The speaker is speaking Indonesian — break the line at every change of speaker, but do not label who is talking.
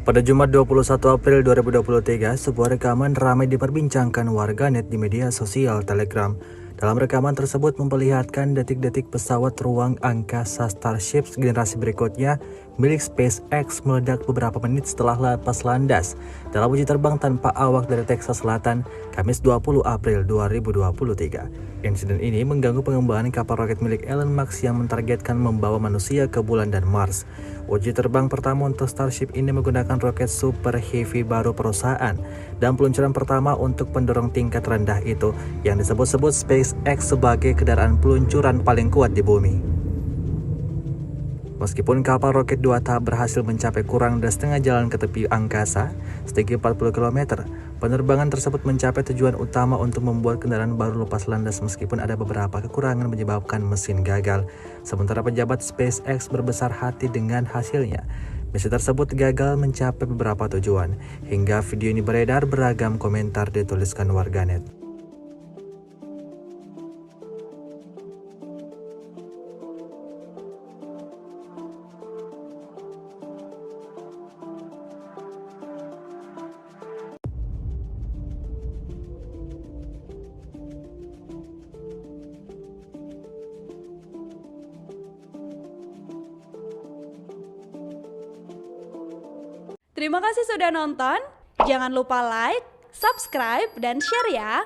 Pada Jumat 21 April 2023, sebuah rekaman ramai diperbincangkan warganet di media sosial Telegram. Dalam rekaman tersebut memperlihatkan detik-detik pesawat ruang angkasa Starship generasi berikutnya milik SpaceX meledak beberapa menit setelah lepas landas dalam uji terbang tanpa awak dari Texas Selatan, Kamis 20 April 2023. Insiden ini mengganggu pengembangan kapal roket milik Elon Musk yang mentargetkan membawa manusia ke bulan dan Mars. Uji terbang pertama untuk Starship ini menggunakan roket Super Heavy baru perusahaan, dan peluncuran pertama untuk pendorong tingkat rendah itu yang disebut-sebut SpaceX sebagai kendaraan peluncuran paling kuat di bumi. Meskipun kapal roket 2 tahap berhasil mencapai kurang dari setengah jalan ke tepi angkasa, setinggi 40 km, penerbangan tersebut mencapai tujuan utama untuk membuat kendaraan baru lepas landas meskipun ada beberapa kekurangan menyebabkan mesin gagal. Sementara pejabat SpaceX berbesar hati dengan hasilnya. Misi tersebut gagal mencapai beberapa tujuan. Hingga video ini beredar, beragam komentar dituliskan warganet.
Terima kasih sudah nonton. Jangan lupa like, subscribe, dan share ya.